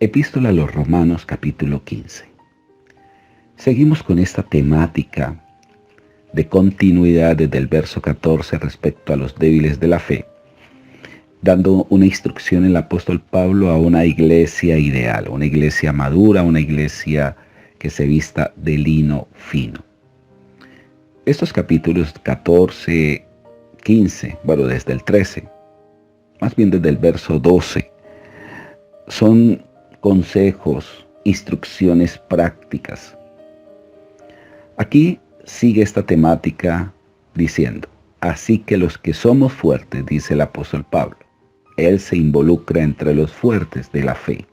Epístola a los Romanos capítulo 15. Seguimos con esta temática de continuidad desde el verso 14 respecto a los débiles de la fe, dando una instrucción el apóstol Pablo a una iglesia ideal, una iglesia madura, una iglesia que se vista de lino fino. Estos capítulos 14, 15, bueno, desde el 13, más bien desde el verso 12, son consejos, instrucciones prácticas. Aquí sigue esta temática diciendo, así que los que somos fuertes, dice el apóstol Pablo, él se involucra entre los fuertes de la fe.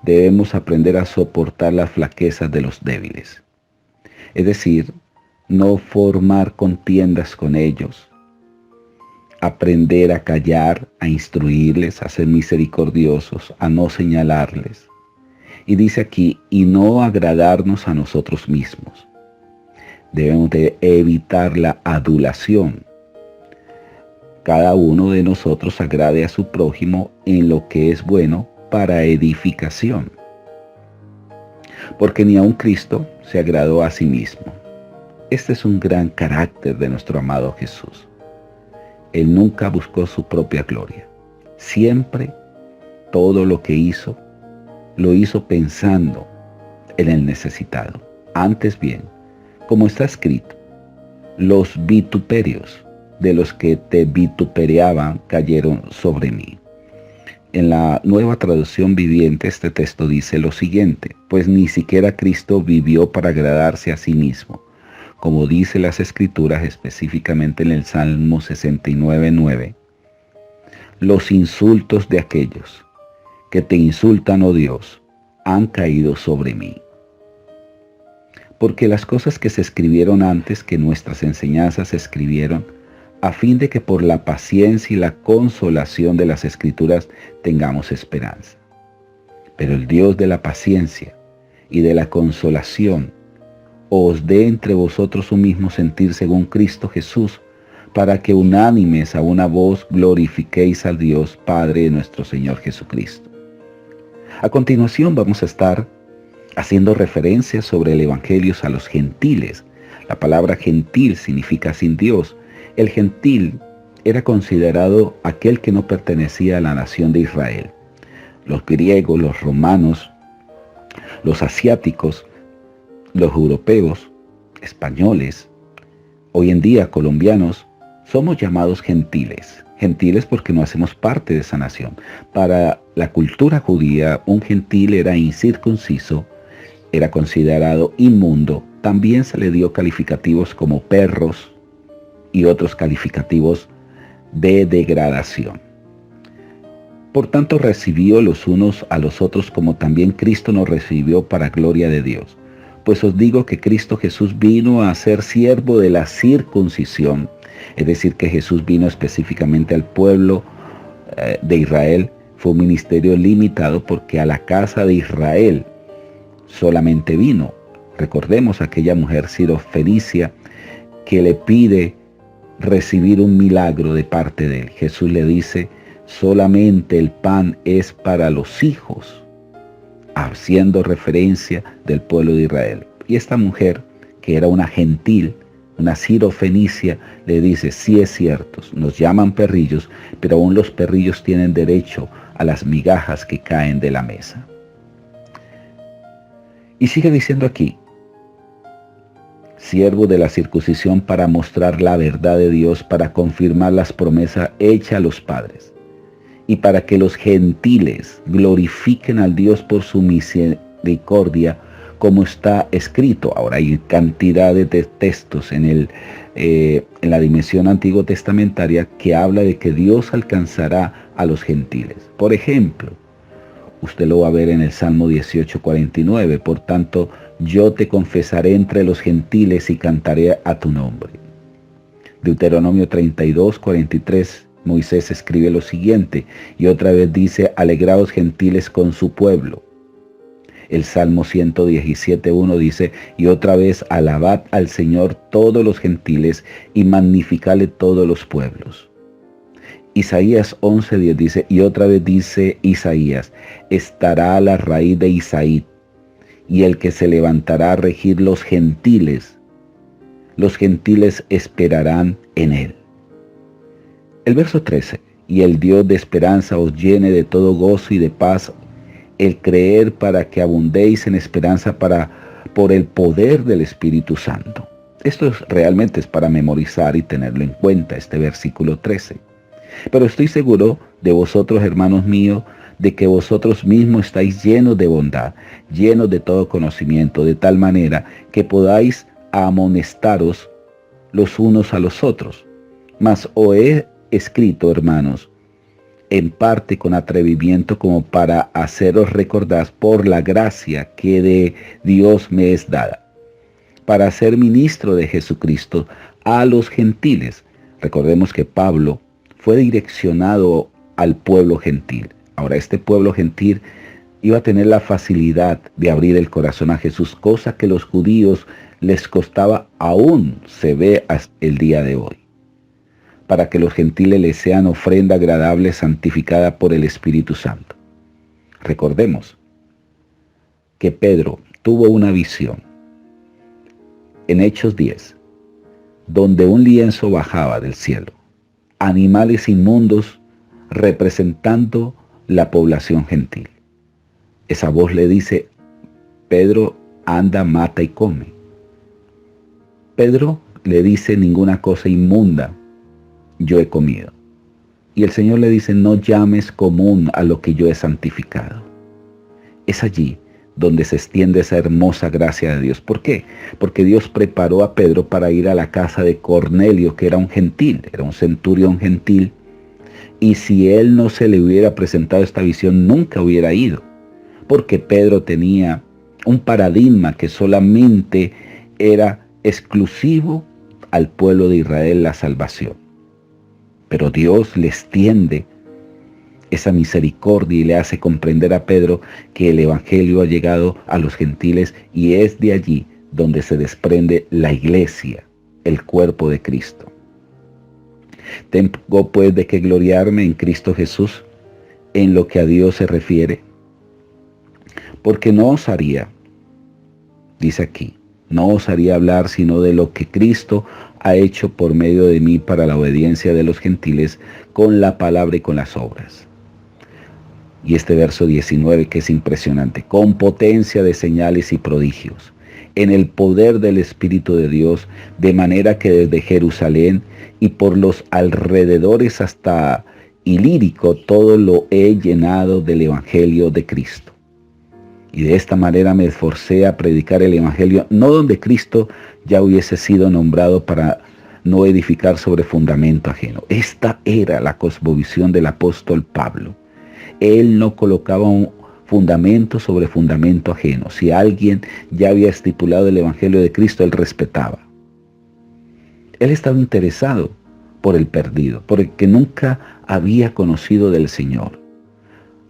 Debemos aprender a soportar las flaquezas de los débiles. Es decir, no formar contiendas con ellos. Aprender a callar, a instruirles, a ser misericordiosos, a no señalarles. Y dice aquí, y no agradarnos a nosotros mismos. Debemos de evitar la adulación. Cada uno de nosotros agrade a su prójimo en lo que es bueno para edificación. Porque ni aun Cristo se agradó a sí mismo. Este es un gran carácter de nuestro amado Jesús. Él nunca buscó su propia gloria. Siempre todo lo que hizo, lo hizo pensando en el necesitado. Antes bien, como está escrito, los vituperios de los que te vitupereaban cayeron sobre mí. En la Nueva Traducción Viviente este texto dice lo siguiente, pues ni siquiera Cristo vivió para agradarse a sí mismo, como dice las Escrituras específicamente en el Salmo 69:9. Los insultos de aquellos que te insultan, oh Dios, han caído sobre mí. Porque las cosas que se escribieron antes que nuestras enseñanzas se escribieron, a fin de que por la paciencia y la consolación de las Escrituras tengamos esperanza. Pero el Dios de la paciencia y de la consolación os dé entre vosotros un mismo sentir según Cristo Jesús, para que unánimes a una voz glorifiquéis al Dios Padre de nuestro Señor Jesucristo. A continuación vamos a estar haciendo referencias sobre el Evangelio a los gentiles. La palabra gentil significa sin Dios. El gentil era considerado aquel que no pertenecía a la nación de Israel. Los griegos, los romanos, los asiáticos, los europeos, españoles, hoy en día colombianos, somos llamados gentiles. Gentiles porque no hacemos parte de esa nación. Para la cultura judía, un gentil era incircunciso, era considerado inmundo. También se le dio calificativos como perros y otros calificativos de degradación. Por tanto, recibió los unos a los otros como también Cristo nos recibió para gloria de Dios. Pues os digo que Cristo Jesús vino a ser siervo de la circuncisión, es decir, que Jesús vino específicamente al pueblo de Israel. Fue un ministerio limitado porque a la casa de Israel solamente vino. Recordemos a aquella mujer sirofenicia que le pide recibir un milagro de parte de él. Jesús le dice, solamente el pan es para los hijos, haciendo referencia del pueblo de Israel. Y esta mujer, que era una gentil, una sirofenicia, le dice, sí es cierto, nos llaman perrillos, pero aún los perrillos tienen derecho a las migajas que caen de la mesa. Y sigue diciendo aquí, siervo de la circuncisión para mostrar la verdad de Dios, para confirmar las promesas hechas a los padres, y para que los gentiles glorifiquen al Dios por su misericordia, como está escrito. Ahora hay cantidades de textos en la dimensión antiguo testamentaria que habla de que Dios alcanzará a los gentiles. Por ejemplo, usted lo va a ver en el Salmo 18:49, por tanto, yo te confesaré entre los gentiles y cantaré a tu nombre. Deuteronomio 32:43, Moisés escribe lo siguiente, y otra vez dice, alegraos gentiles con su pueblo. El Salmo 117:1 dice, y otra vez alabad al Señor todos los gentiles y magnificadle todos los pueblos. Isaías 11:10 dice, y otra vez dice Isaías, estará a la raíz de Isaí, y el que se levantará a regir los gentiles esperarán en él. El verso 13, y el Dios de esperanza os llene de todo gozo y de paz, el creer para que abundéis en esperanza por el poder del Espíritu Santo. Esto realmente es para memorizar y tenerlo en cuenta, este versículo 13. Pero estoy seguro de vosotros, hermanos míos, de que vosotros mismos estáis llenos de bondad, llenos de todo conocimiento, de tal manera que podáis amonestaros los unos a los otros. Mas os he escrito, hermanos, en parte con atrevimiento, como para haceros recordar por la gracia que de Dios me es dada, para ser ministro de Jesucristo a los gentiles. Recordemos que Pablo fue direccionado al pueblo gentil. Ahora, este pueblo gentil iba a tener la facilidad de abrir el corazón a Jesús, cosa que los judíos les costaba, aún se ve hasta el día de hoy, para que los gentiles les sean ofrenda agradable santificada por el Espíritu Santo. Recordemos que Pedro tuvo una visión en Hechos 10, donde un lienzo bajaba del cielo, animales inmundos representando la población gentil. Esa voz le dice, Pedro, anda, mata y come. Pedro le dice, ninguna cosa inmunda yo he comido. Y el Señor le dice, no llames común a lo que yo he santificado. Es allí donde se extiende esa hermosa gracia de Dios. ¿Por qué? Porque Dios preparó a Pedro para ir a la casa de Cornelio, que era un gentil, era un centurión gentil, y si él no se le hubiera presentado esta visión, nunca hubiera ido, porque Pedro tenía un paradigma que solamente era exclusivo al pueblo de Israel la salvación. Pero Dios le extiende esa misericordia y le hace comprender a Pedro que el Evangelio ha llegado a los gentiles, y es de allí donde se desprende la iglesia, el cuerpo de Cristo. Tengo pues de qué gloriarme en Cristo Jesús en lo que a Dios se refiere, porque no osaría, dice aquí, no osaría hablar sino de lo que Cristo ha hecho por medio de mí para la obediencia de los gentiles con la palabra y con las obras. Y este verso 19 que es impresionante, con potencia de señales y prodigios, en el poder del Espíritu de Dios, de manera que desde Jerusalén y por los alrededores hasta Ilírico todo lo he llenado del Evangelio de Cristo. Y de esta manera me esforcé a predicar el Evangelio, no donde Cristo ya hubiese sido nombrado, para no edificar sobre fundamento ajeno. Esta era la cosmovisión del apóstol Pablo. Él no colocaba un fundamento sobre fundamento ajeno. Si alguien ya había estipulado el Evangelio de Cristo, él respetaba. Él estaba interesado por el perdido, por el que nunca había conocido del Señor.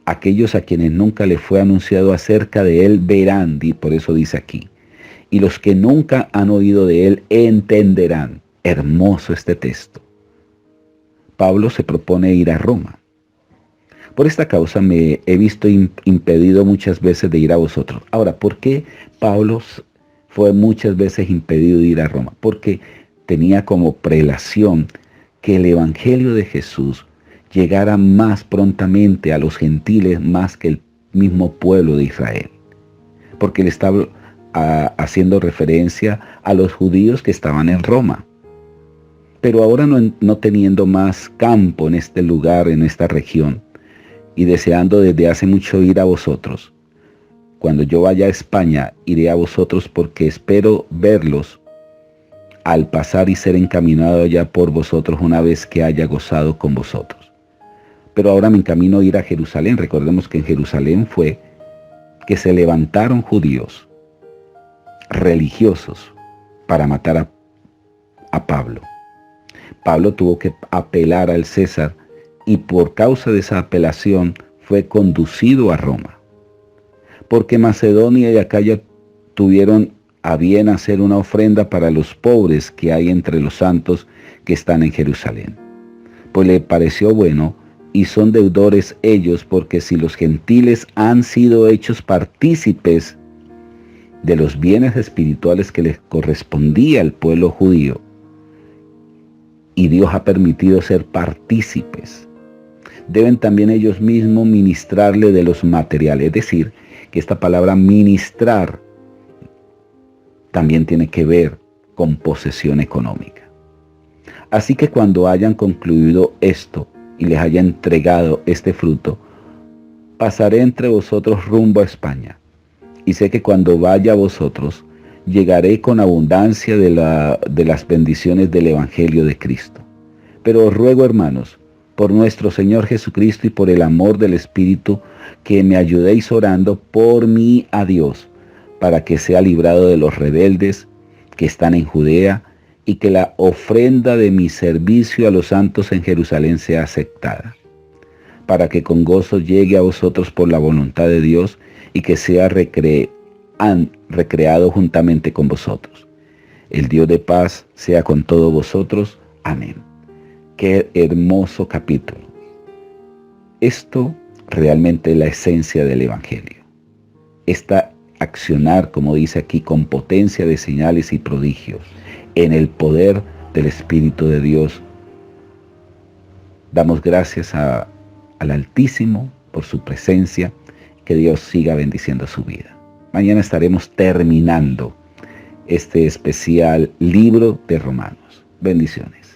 Aquellos a quienes nunca le fue anunciado acerca de él verán, y por eso dice aquí, y los que nunca han oído de él entenderán. Hermoso este texto. Pablo se propone ir a Roma. Por esta causa me he visto impedido muchas veces de ir a vosotros. Ahora, ¿por qué Pablo fue muchas veces impedido de ir a Roma? Porque tenía como prelación que el Evangelio de Jesús llegara más prontamente a los gentiles más que el mismo pueblo de Israel. Porque él estaba haciendo referencia a los judíos que estaban en Roma. Pero ahora no teniendo más campo en este lugar, en esta región, y deseando desde hace mucho ir a vosotros. Cuando yo vaya a España, iré a vosotros, porque espero verlos al pasar y ser encaminado allá por vosotros una vez que haya gozado con vosotros. Pero ahora me encamino a ir a Jerusalén. Recordemos que en Jerusalén fue que se levantaron judíos religiosos para matar a Pablo. Pablo tuvo que apelar al César, y por causa de esa apelación fue conducido a Roma. porque Macedonia y Acaya tuvieron a bien hacer una ofrenda para los pobres que hay entre los santos que están en Jerusalén. Pues le pareció bueno, y son deudores ellos, porque si los gentiles han sido hechos partícipes de los bienes espirituales que les correspondía al pueblo judío, y Dios ha permitido ser partícipes, deben también ellos mismos ministrarle de los materiales. Es decir, que esta palabra ministrar también tiene que ver con posesión económica. Así que cuando hayan concluido esto y les haya entregado este fruto, pasaré entre vosotros rumbo a España. Y sé que cuando vaya a vosotros, llegaré con abundancia de las bendiciones del Evangelio de Cristo. Pero os ruego, hermanos, por nuestro Señor Jesucristo y por el amor del Espíritu, que me ayudéis orando por mí a Dios, para que sea librado de los rebeldes que están en Judea, y que la ofrenda de mi servicio a los santos en Jerusalén sea aceptada, para que con gozo llegue a vosotros por la voluntad de Dios, y que sea recreado juntamente con vosotros. El Dios de paz sea con todos vosotros. Amén. Qué hermoso capítulo. Esto realmente es la esencia del Evangelio. Esta accionar, como dice aquí, con potencia de señales y prodigios, en el poder del Espíritu de Dios. Damos gracias al Altísimo por su presencia. Que Dios siga bendiciendo su vida. Mañana estaremos terminando este especial libro de Romanos. Bendiciones.